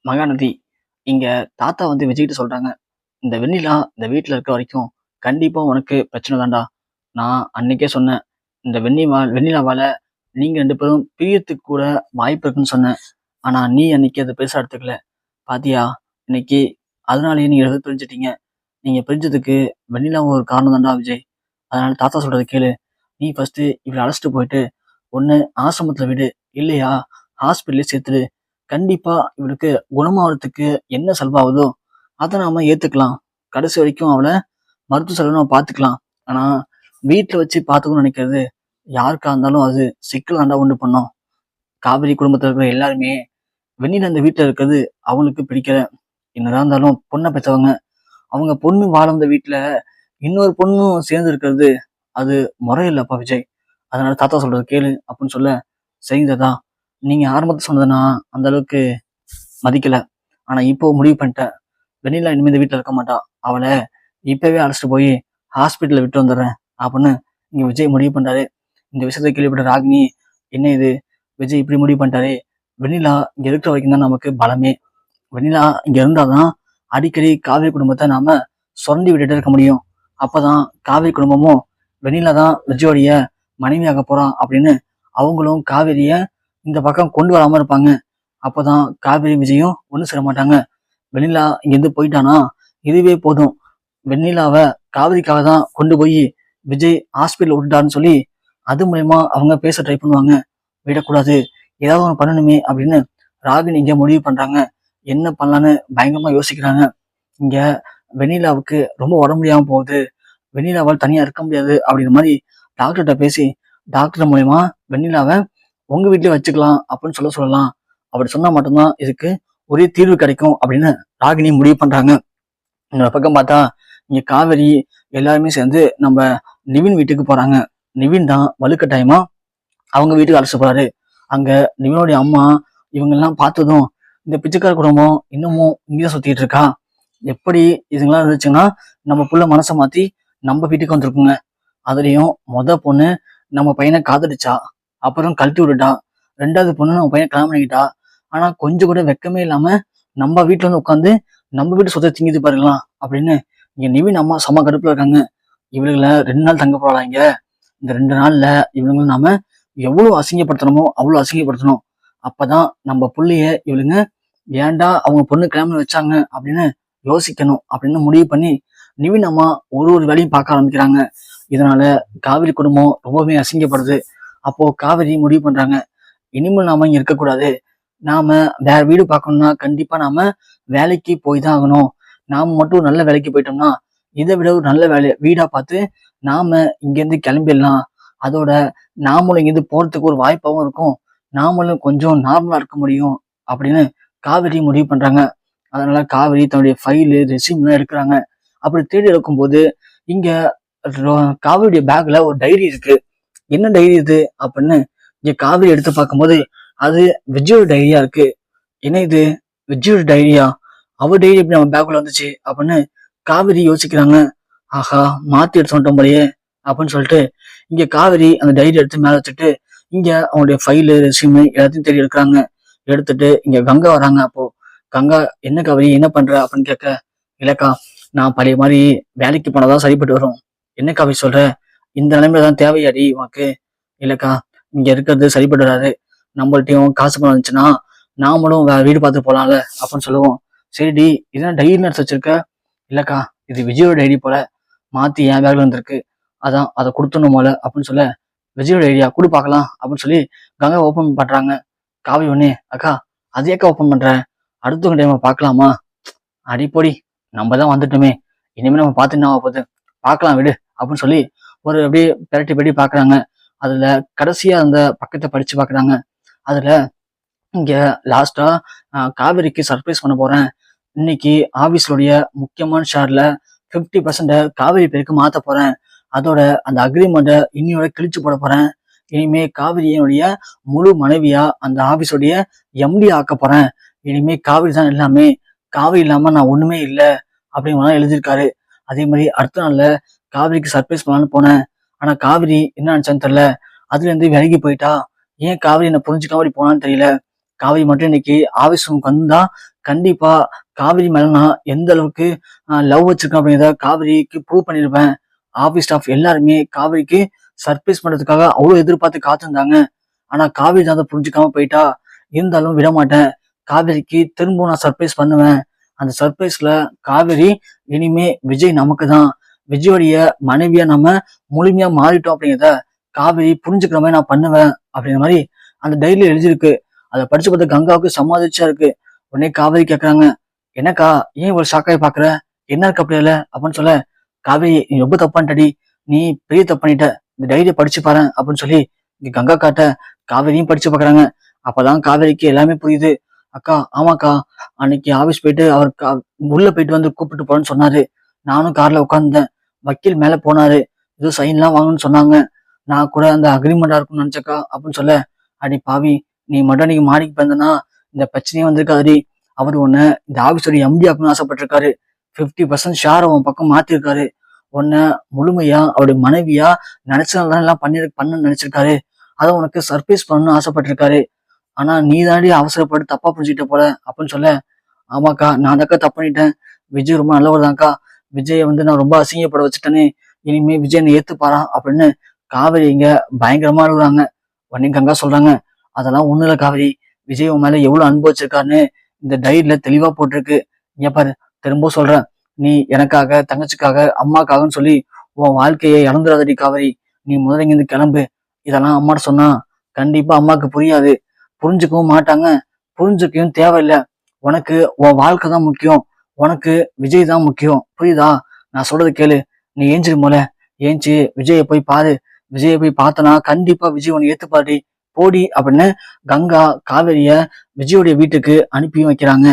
மகாநதி, இங்க தாத்தா வந்து விஜய்கிட்ட சொல்றாங்க. இந்த வெண்ணிலா இந்த வீட்ல இருக்க வரைக்கும் கண்டிப்பா உனக்கு பிரச்சனை தான்டா. நான் அன்னைக்கே சொன்னேன். இந்த வெண்ணிலாவால நீங்க 2 பேரும் பிரியறதுக்கு கூட வாய்ப்பு இருக்குன்னு சொன்னேன். ஆனா நீ அன்னைக்கு அத பெருசா எடுத்துக்கல. பாத்தியா? இன்னைக்கு அதனாலேயே நீங்க 2 பேரும் பிரிஞ்சுட்டீங்க. நீங்க பிரிஞ்சதுக்கு வெண்ணிலாவும் ஒரு காரணம் தான்டா விஜய். அதனால தாத்தா சொல்றத கேளு. நீ ஃபர்ஸ்ட்டு இவள அழைச்சுட்டு போயிட்டு, ஒண்ணு ஆசிரமத்துல விடு. இல்லையா ஹாஸ்பிட்டல்லே சேர்த்துடு. கண்டிப்பா இவளுக்கு குணமாவறதுக்கு என்ன செலவாகுதோ அத நாம ஏத்துக்கலாம். கடைசி வரைக்கும் அவள மருத்துவ செலவு நம்ம பார்த்துக்கலாம். ஆனா வீட்ல வச்சு பார்த்துக்கணும்னு நினைக்கிறது யாருக்கா இருந்தாலும் அது சிக்கல் தான்டா உண்டு பண்ணும். காவிரி குடும்பத்துல இருக்கிற எல்லாருமே வெண்ணிலா இந்த வீட்ல இருக்கிறது அவங்களுக்கு பிடிக்கல. என்னதான் இருந்தாலும் பொண்ண பெத்தவங்க. அவங்க பொண்ணு வாழ வந்த வீட்ல இன்னொரு பொண்ணும் சேர்ந்து இருக்கிறது அது முறை இல்லப்பா விஜய். அதனால தாத்தா சொல்றத கேளு அப்படின்னு சொல்ல, சரிங்க தாத்தா. நீங்க ஆரம்பத்துல சொன்னத நான் அந்த அளவுக்கு மதிக்கல. ஆனா இப்போ முடிவு பண்ணிட்டேன். வெண்ணிலா இனிமே இந்த வீட்ல இருக்க மாட்டா. அவள இப்பவே அழைச்சிட்டு போய் ஹாஸ்பிட்டல்ல விட்டு வந்துடுறேன் அப்படின்னு இங்க விஜய் முடிவு பண்றாரு. இந்த விஷயத்த கேள்விப்பட்ட ராகினி, என்ன இது விஜய் இப்படி முடிவு பண்ணிட்டாரு. வெண்ணிலா இங்க இருக்கிற வரைக்கும் தான் நமக்கு பலமே. வெண்ணிலா இங்க இருந்தாதான் அடிக்கடி காவிரி குடும்பத்தை நாம சுரண்டி விட்டுட்டு இருக்க முடியும். அப்பதான் காவிரி குடும்பமும் வெண்ணிலா தான் விஜயோடைய மனைவியாக போறான் அப்படின்னு அவங்களும் காவிரிய இந்த பக்கம் கொண்டு வராம இருப்பாங்க. அப்பதான் காவிரி விஜயும் ஒண்ணு சேர மாட்டாங்க. வெண்ணிலா இங்கிருந்து போயிட்டானா இதுவே போதும். வெண்ணிலாவை காவிரிக்காக தான் கொண்டு போய் விஜய் ஹாஸ்பிட்டல் விட்டுட்டாருன்னு சொல்லி அது மூலயமா அவங்க பேச ட்ரை பண்ணுவாங்க. விடக்கூடாது, ஏதாவது ஒன்று பண்ணணுமே அப்படின்னு ராகினி இங்க முடிவு பண்றாங்க. என்ன பண்ணலான்னு பயங்கரமா யோசிக்கிறாங்க. இங்க வெண்ணிலாவுக்கு ரொம்ப உடம்பு முடியாம போகுது. வெண்ணிலாவால் தனியா இருக்க முடியாது அப்படிங்கிற மாதிரி டாக்டர்கிட்ட பேசி டாக்டர் மூலயமா வெண்ணிலாவை உங்க வீட்லயே வச்சுக்கலாம் அப்படின்னு சொல்லலாம். அப்படி சொன்னா மட்டும்தான் இதுக்கு ஒரே தீர்வு கிடைக்கும் அப்படின்னு ராகினி முடிவு பண்றாங்க. இன்னொரு பக்கம் பார்த்தா இங்க காவேரி எல்லாருமே சேர்ந்து நம்ம நிவின் வீட்டுக்கு போறாங்க. நிவின் தான் வலுக்கட்டாயமா அவங்க வீட்டுக்கு அழைச்சிட்டு போறாரு. அங்க நிவினுடைய அம்மா இவங்க எல்லாம் பார்த்ததும் இந்த பிச்சைக்கார குடும்பம் இன்னமும் இங்கேதான் சுத்திட்டு இருக்கா. எப்படி இதுங்கெல்லாம் இருந்துச்சுன்னா நம்ம புள்ள மனசை மாத்தி நம்ம வீட்டுக்கு வந்திருக்குங்க. அதுலயும் பொண்ணு நம்ம பையனை காதலிச்சா, அப்புறம் கழட்டி விட்டுட்டா. 2வது பொண்ணு நம்ம பையனை கல்யாணம் பண்ணிக்கிட்டா. ஆனா கொஞ்சம் கூட வெக்கமே இல்லாம நம்ம வீட்டுல வந்து உட்காந்து நம்ம வீட்டு சொத்தை திங்கிது பாருங்களாம் அப்படின்னு இங்க நிவின் அம்மா செம கடுப்புல இருக்காங்க. இவளுகளை 2 நாள் தங்க போறாங்க இங்க. இந்த 2 நாள்ல இவளுங்களை நாம எவ்வளவு அசிங்கப்படுத்தணுமோ அவ்வளவு அசிங்கப்படுத்தணும். அப்பதான் நம்ம புள்ளைய இவளுங்க ஏன்டா அவங்க பொண்ணு கல்யாணம் வச்சாங்க அப்படின்னு யோசிக்கணும் அப்படின்னு முடிவு பண்ணி நிவின் அம்மா ஒரு வேலையும் பார்க்க ஆரம்பிக்கிறாங்க. இதனால காவிரி குடும்பம் ரொம்பவே அசிங்கப்படுது. அப்போ காவிரி முடிவு பண்றாங்க, இனிமேல் நாம இங்க இருக்கக்கூடாது. நாம வேற வீடு பார்க்கணும்னா கண்டிப்பா நாம வேலைக்கு போய் தான் ஆகணும். நாம மட்டும் நல்ல வேலைக்கு போயிட்டோம்னா இதை விட ஒரு நல்ல வீடா பார்த்து நாம இங்கேருந்து கிளம்பிடலாம். அதோட நாமளும் இங்கேருந்து போறதுக்கு ஒரு வாய்ப்பாகவும் இருக்கும். நாமளும் கொஞ்சம் நார்மலா இருக்க முடியும் அப்படின்னு காவிரி முடிவு பண்றாங்க. அதனால காவிரி தன்னுடைய ஃபைலு ரெஸ்யூம்லாம் எடுக்கிறாங்க. அப்படி தேடி எடுக்கும்போது இங்க காவிரியுடைய பேக்ல ஒரு டைரி இருக்கு. என்ன டைரி இது அப்படின்னு இங்க காவிரி எடுத்து பார்க்கும்போது அது விஜயோட டைரியா இருக்கு. என்ன இது விஜயோட டைரியா? அவ டைரி எப்படி நம்ம பேக்குள்ள வந்துச்சு அப்படின்னு காவிரி யோசிக்கிறாங்க. ஆஹா, மாத்தி எடுத்து வந்துட்டோம் போலயே அப்படின்னு சொல்லிட்டு இங்க காவிரி அந்த டைரி எடுத்து மேல வச்சுட்டு இங்க அவங்களுடைய ஃபைலு ரெஸ்யூமு எல்லாத்தையும் தேடி எடுக்கிறாங்க. எடுத்துட்டு இங்க கங்கா வராங்க. அப்போ கங்கா, என்ன காவிரி என்ன பண்ற அப்படின்னு கேட்க, இல்லக்கா நான் பழைய மாதிரி வேலைக்கு போனதான் சரிப்பட்டு வரும். என்ன காவிரி சொல்ற? இந்த நிலைமையில தான் தேவையாடி உனக்கு? இல்லக்கா, இங்க இருக்கிறது சரிப்பட்டு வராது. நம்மள்ட்டையும் காசு பணம் இருந்துச்சுன்னா நாமளும் வேற வீடு பார்த்து போலாம்ல அப்படின்னு சொல்லுவோம். சரிடி, இதெல்லாம் டைரி நடிச்சு வச்சிருக்க? இல்லக்கா, இது விஜயோட டைரி போல மாத்தி என் பேக்ல வந்திருக்கு. அதான் அதை கொடுத்துடணும் போல அப்படின்னு சொல்ல, விஜயோட ஐடியா கொடு பார்க்கலாம் அப்படின்னு சொல்லி கங்கா ஓப்பன் பண்றாங்க. காவி ஒண்ணே, அக்கா அது ஏக்கா ஓப்பன் பண்ற? அடுத்தவங்க டைம் பார்க்கலாமா? அடிப்பொடி, நம்ம தான் வந்துட்டோமே, இனிமே நம்ம பார்த்துட்டு போகுது, பார்க்கலாம் விடு அப்படின்னு சொல்லி ஒரு அப்படியே பெரட்டி பெட்டி பாக்குறாங்க. அதுல கடைசியா அந்த பக்கத்தை படிச்சு பாக்குறாங்க. அதுல இங்க லாஸ்டா காவிரிக்கு சர்ப்ரைஸ் பண்ண போறேன். இன்னைக்கு ஆபீஸ்லுடைய முக்கியமான ஷேர்ல 50% காவிரி பேருக்கு மாத்த போறேன். அதோட அந்த அக்ரிமெண்ட்டை இன்னையோட கிழிச்சு போட போறேன். இனிமே காவிரியினுடைய முழு மனைவியா அந்த ஆபீஸோடைய எம்டி ஆக்க போறேன். இனிமே காவிரி தான் எல்லாமே, காவிரி இல்லாம நான் ஒண்ணுமே இல்லை அப்படின்னு எழுதியிருக்காரு. அதே மாதிரி அடுத்த நாள்ல காவிரிக்கு சர்ப்ரைஸ் பண்ணலான்னு போனேன். ஆனா காவிரி என்ன நினைச்சான்னு தெரியல, அதுல இருந்து விலகி போயிட்டா. ஏன் காவிரி என்ன புரிஞ்சுக்காம அப்படி போனான்னு தெரியல. காவேரி மட்டும் இன்னைக்கு ஆபீஸ் ரூமுக்கு வந்தா கண்டிப்பா காவேரி மேல நான் எந்த அளவுக்கு லவ் வச்சிருக்கேன் அப்படிங்கிறத காவேரிக்கு ப்ரூவ் பண்ணிருப்பேன். ஆபீஸ் ஸ்டாஃப் எல்லாருமே காவேரிக்கு சர்ப்ரைஸ் பண்றதுக்காக அவ்வளவு எதிர்பார்த்து காத்திருந்தாங்க. ஆனா காவேரி தான் அதை புரிஞ்சுக்காம போயிட்டா. இருந்தாலும் விட மாட்டேன். காவேரிக்கு திரும்பவும் நான் சர்ப்ரைஸ் பண்ணுவேன். அந்த சர்ப்ரைஸ்ல காவேரி இனிமே விஜய் நமக்கு தான். விஜயோடைய மனைவியா நம்ம முழுமையா மாறிட்டோம் அப்படிங்கிறத காவேரி புரிஞ்சுக்கிற மாதிரி நான் பண்ணுவேன் அப்படிங்கிற மாதிரி அந்த டைரியில எழுதியிருக்கு. அதை படிச்சு பார்த்த கங்காவுக்கு சமாதிச்சா இருக்கு. உடனே காவேரி கேக்குறாங்க, என்னக்கா ஏன் இவ்வளவு ஷாக்காய் பாக்குற, என்ன இருக்கு அப்படி இல்ல அப்படின்னு சொல்ல, காவேரி நீ ரொம்ப தப்பான்ட்டடி, நீ பெரிய தப்பு பண்ணிட்ட, இந்த டைரியை படிச்சு பாரு அப்படின்னு சொல்லி இங்க கங்கா காட்ட காவேரியும் படிச்சு பாக்குறாங்க. அப்பதான் காவேரிக்கு எல்லாமே புரியுது. அக்கா ஆமாக்கா, அன்னைக்கு ஆபீஸ் போயிட்டு அவர் உள்ள போயிட்டு வந்து கூப்பிட்டு போறேன்னு சொன்னாரு. நானும் கார்ல உட்கார்ந்தேன். வக்கீல் மேல போனாரு, ஏதோ சைன் எல்லாம் வாங்கணும்னு சொன்னாங்க. நான் கூட அந்த அக்ரிமெண்டா இருக்கும்னு நினைச்சக்கா அப்படின்னு சொல்ல, அடி பாவி, நீ மட்டும் நீங்க மாடிக்கு பிறந்தனா இந்த பிரச்சனையே வந்திருக்காரு. அவர் உன்னை இந்த ஆபீஸோட எம்டி ஆக்கணும்னு ஆசைப்பட்டிருக்காரு. 50% ஷேர் அவன் பக்கம் மாத்திருக்காரு. உன்னை முழுமையா அவருடைய மனைவியா நினைச்சதான் எல்லாம் பண்ண நினைச்சிருக்காரு. அதை உனக்கு சர்ப்ரைஸ் பண்ணணும்னு ஆசைப்பட்டிருக்காரு. ஆனா நீ தாண்டி அவசரப்பட்டு தப்பா புரிஞ்சுக்கிட்ட போல அப்படின்னு சொல்ல, ஆமாக்கா நான் தாக்கா தப்பு பண்ணிட்டேன். விஜய் ரொம்ப நல்லவர் தான்க்கா. விஜயை நான் ரொம்ப அசிங்கப்பட வச்சுட்டேனே. இனிமே விஜய் என்னை ஏத்துப்பாரா அப்படின்னு காவேரி இங்க பயங்கரமா அழுகுறாங்க. உடனே கங்கா சொல்றாங்க, அதெல்லாம் ஒண்ணு இல்ல காவேரி. விஜய் உன் மேல எவ்வளவு அன்பு வச்சிருக்காருன்னு இந்த டைரியில தெளிவா போட்டிருக்கு. இங்க பாரு, திரும்ப சொல்றேன், நீ எனக்காக, தங்கச்சிக்காக, அம்மாக்காகன்னு சொல்லி உன் வாழ்க்கையை இழந்துடாதடி காவேரி. நீ முதல்ல இங்க இருந்து கிளம்பு. இதெல்லாம் அம்மாட்ட சொன்னா கண்டிப்பா அம்மாவுக்கு புரியாது. புரிஞ்சுக்கவும் மாட்டாங்க. புரிஞ்சுக்கவும் தேவையில்லை. உனக்கு உன் வாழ்க்கை தான் முக்கியம். உனக்கு விஜய் தான் முக்கியம். புரியுதா? நான் சொல்றது கேளு. நீ ஏஞ்சிரு போல. ஏஞ்சி விஜயை போய் பாரு. விஜயை போய் பார்த்தனா கண்டிப்பா விஜய் உன்னை ஏத்துப்பாடி. போடி அப்படின்னு கங்கா காவேரிய விஜயோடைய வீட்டுக்கு அனுப்பியும் வைக்கிறாங்க.